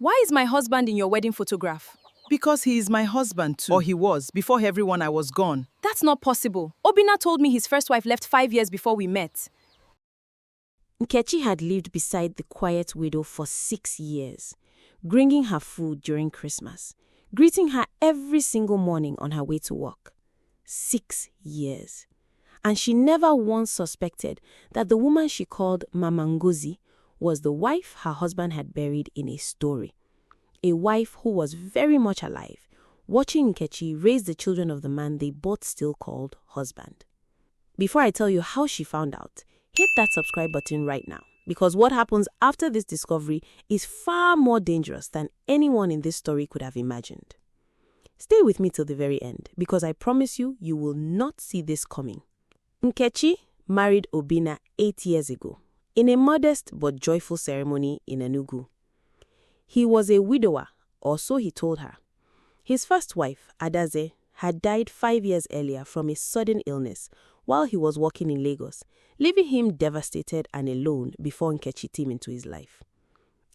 Why is my husband in your wedding photograph? Because he is my husband too. Or he was, before everyone I was gone. That's not possible. Obina told me his first wife left 5 years before we met. Nkechi had lived beside the quiet widow for 6 years, bringing her food during Christmas, greeting her every single morning on her way to work. 6 years. And she never once suspected that the woman she called Mama Ngozi was the wife her husband had buried in a story. A wife who was very much alive, watching Nkechi raise the children of the man they both still called husband. Before I tell you how she found out, hit that subscribe button right now, because what happens after this discovery is far more dangerous than anyone in this story could have imagined. Stay with me till the very end, because I promise you, you will not see this coming. Nkechi married Obina 8 years ago, in a modest but joyful ceremony in Enugu. He was a widower, or so he told her. His first wife, Adaze, had died 5 years earlier from a sudden illness while he was working in Lagos, leaving him devastated and alone before Nkechi came into his life.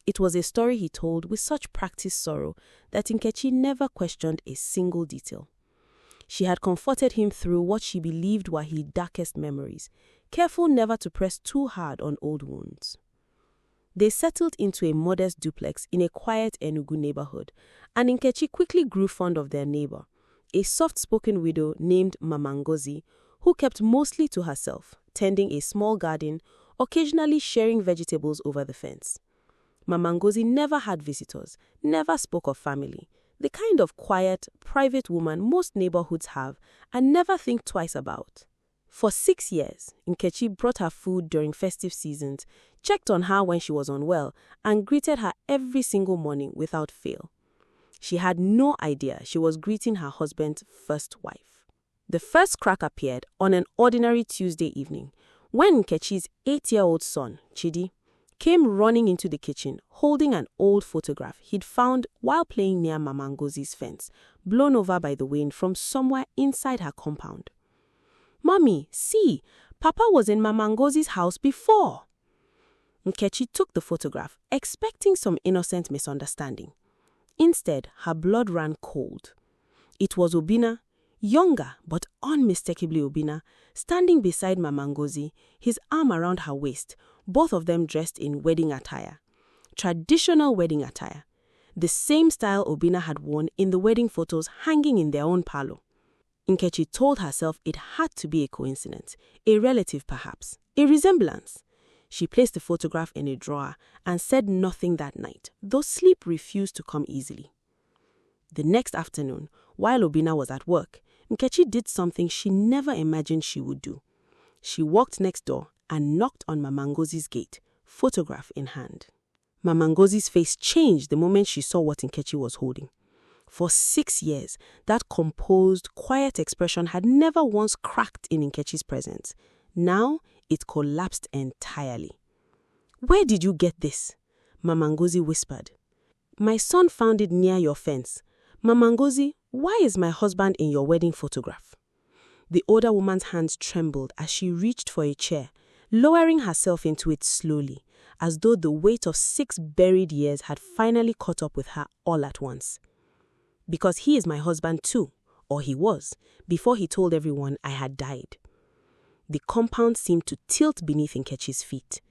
It was a story he told with such practiced sorrow that Nkechi never questioned a single detail. She had comforted him through what she believed were his darkest memories, careful never to press too hard on old wounds. They settled into a modest duplex in a quiet Enugu neighborhood, and Nkechi quickly grew fond of their neighbor, a soft-spoken widow named Mama Ngozi, who kept mostly to herself, tending a small garden, occasionally sharing vegetables over the fence. Mama Ngozi never had visitors, never spoke of family, the kind of quiet, private woman most neighborhoods have and never think twice about. For 6 years, Nkechi brought her food during festive seasons, checked on her when she was unwell, and greeted her every single morning without fail. She had no idea she was greeting her husband's first wife. The first crack appeared on an ordinary Tuesday evening, when Nkechi's 8-year-old son, Chidi, came running into the kitchen holding an old photograph he'd found while playing near Mama Ngozi's fence, blown over by the wind from somewhere inside her compound. "Mommy, see, Papa was in Mama Ngozi's house before." Nkechi took the photograph, expecting some innocent misunderstanding. Instead, her blood ran cold. It was Obina, younger but unmistakably Obina, standing beside Mama Ngozi, his arm around her waist, both of them dressed in wedding attire. Traditional wedding attire. The same style Obina had worn in the wedding photos hanging in their own parlor. Nkechi told herself it had to be a coincidence, a relative perhaps, a resemblance. She placed the photograph in a drawer and said nothing that night, though sleep refused to come easily. The next afternoon, while Obina was at work, Nkechi did something she never imagined she would do. She walked next door and knocked on Mama Ngozi's gate, photograph in hand. Mama Ngozi's face changed the moment she saw what Nkechi was holding. For 6 years, that composed, quiet expression had never once cracked in Nkechi's presence. Now, it collapsed entirely. "Where did you get this?" Mama Ngozi whispered. "My son found it near your fence. Mama Ngozi, why is my husband in your wedding photograph?" The older woman's hands trembled as she reached for a chair, lowering herself into it slowly, as though the weight of 6 buried years had finally caught up with her all at once. "Because he is my husband too, or he was, before he told everyone I had died." The compound seemed to tilt beneath Nkechi's feet.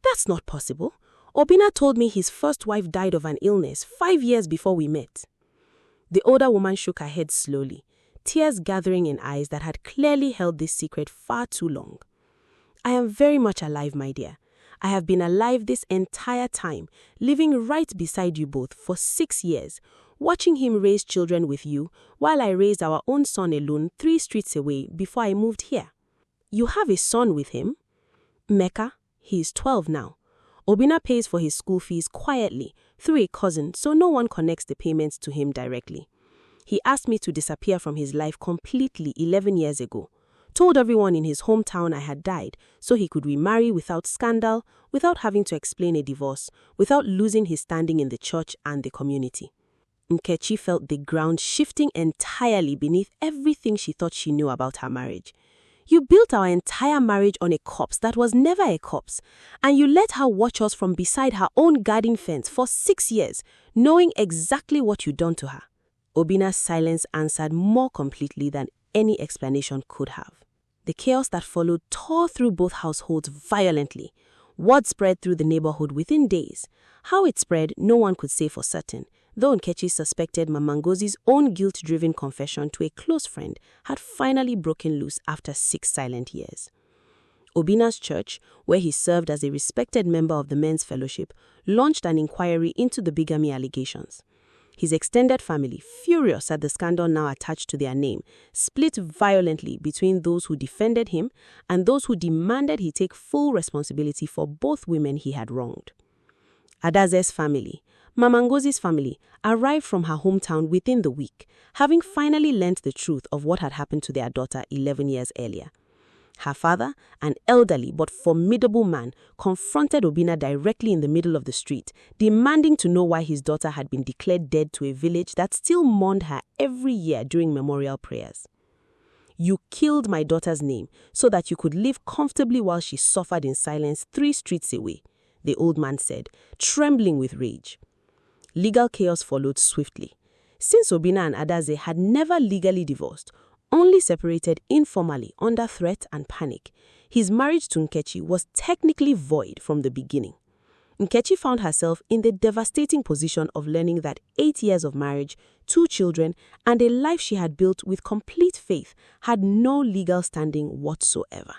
"That's not possible. Obina told me his first wife died of an illness 5 years before we met." The older woman shook her head slowly, tears gathering in eyes that had clearly held this secret far too long. "I am very much alive, my dear. I have been alive this entire time, living right beside you both for 6 years, watching him raise children with you while I raised our own son alone 3 streets away before I moved here." "You have a son with him?" "Mecca, he is 12 now. Obina pays for his school fees quietly through a cousin, so no one connects the payments to him directly. He asked me to disappear from his life completely 11 years ago. Told everyone in his hometown I had died so he could remarry without scandal, without having to explain a divorce, without losing his standing in the church and the community." Nkechi felt the ground shifting entirely beneath everything she thought she knew about her marriage. You built our entire marriage on a corpse that was never a corpse, and you let her watch us from beside her own garden fence for 6 years, knowing exactly what you'd done to her." Obina's silence answered more completely than any explanation could have. The chaos that followed tore through both households violently. Word spread through the neighborhood within days. How it spread, no one could say for certain, though Nkechi suspected Mama Ngozi's own guilt-driven confession to a close friend had finally broken loose after 6 silent years. Obina's church, where he served as a respected member of the men's fellowship, launched an inquiry into the bigamy allegations. His extended family, furious at the scandal now attached to their name, split violently between those who defended him and those who demanded he take full responsibility for both women he had wronged. Adaze's family, Mama Ngozi's family, arrived from her hometown within the week, having finally learnt the truth of what had happened to their daughter 11 years earlier. Her father, an elderly but formidable man, confronted Obina directly in the middle of the street, demanding to know why his daughter had been declared dead to a village that still mourned her every year during memorial prayers. "You killed my daughter's name so that you could live comfortably while she suffered in silence 3 streets away," the old man said, trembling with rage. Legal chaos followed swiftly. Since Obina and Adaze had never legally divorced, only separated informally under threat and panic, his marriage to Nkechi was technically void from the beginning. Nkechi found herself in the devastating position of learning that 8 years of marriage, 2 children, and a life she had built with complete faith had no legal standing whatsoever.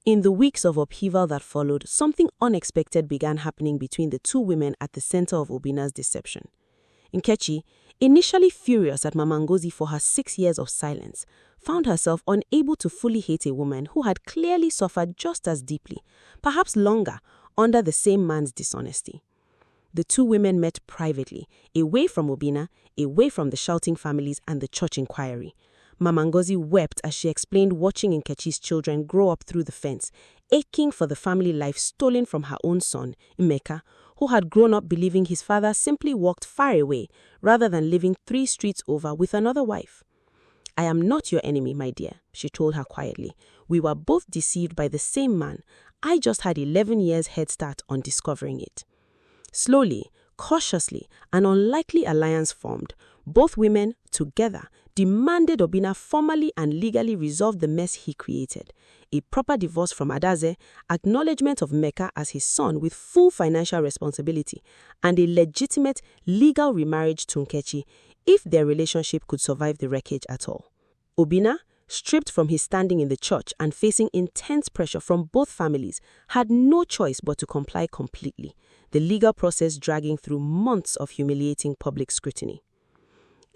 In the weeks of upheaval that followed, something unexpected began happening between the 2 women at the center of Obina's deception. Nkechi, initially furious at Mama Ngozi for her 6 years of silence, found herself unable to fully hate a woman who had clearly suffered just as deeply, perhaps longer, under the same man's dishonesty. The 2 women met privately, away from Obina, away from the shouting families and the church inquiry. Mama Ngozi wept as she explained watching Nkechi's children grow up through the fence, aching for the family life stolen from her own son, Emeka, who had grown up believing his father simply walked far away rather than living 3 streets over with another wife. "I am not your enemy, my dear," she told her quietly. "We were both deceived by the same man. I just had 11 years head start on discovering it." Slowly, cautiously, an unlikely alliance formed. Both women, together, demanded Obina formally and legally resolve the mess he created. A proper divorce from Adaze, acknowledgement of Mecca as his son with full financial responsibility, and a legitimate legal remarriage to Nkechi if their relationship could survive the wreckage at all. Obina, stripped from his standing in the church and facing intense pressure from both families, had no choice but to comply completely, the legal process dragging through months of humiliating public scrutiny.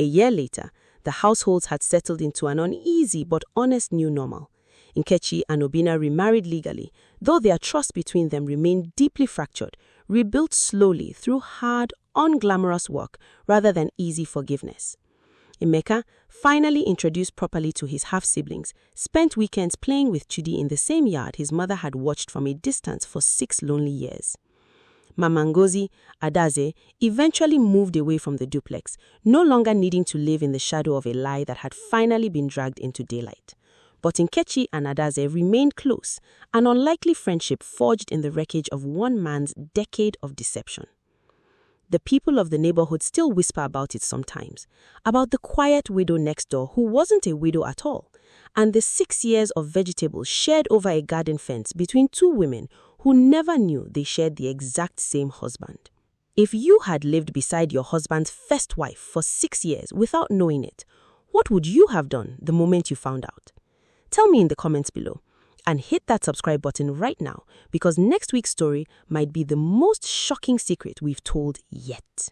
A year later, the households had settled into an uneasy but honest new normal. Nkechi and Obina remarried legally, though their trust between them remained deeply fractured, rebuilt slowly through hard, unglamorous work rather than easy forgiveness. Emeka, finally introduced properly to his half-siblings, spent weekends playing with Chudi in the same yard his mother had watched from a distance for 6 lonely years. Mama Ngozi, Adaze, eventually moved away from the duplex, no longer needing to live in the shadow of a lie that had finally been dragged into daylight. But Nkechi and Adaze remained close, an unlikely friendship forged in the wreckage of one man's decade of deception. The people of the neighborhood still whisper about it sometimes, about the quiet widow next door who wasn't a widow at all, and the 6 years of vegetables shared over a garden fence between 2 women who never knew they shared the exact same husband. If you had lived beside your husband's first wife for 6 years without knowing it, what would you have done the moment you found out? Tell me in the comments below. And hit that subscribe button right now, because next week's story might be the most shocking secret we've told yet.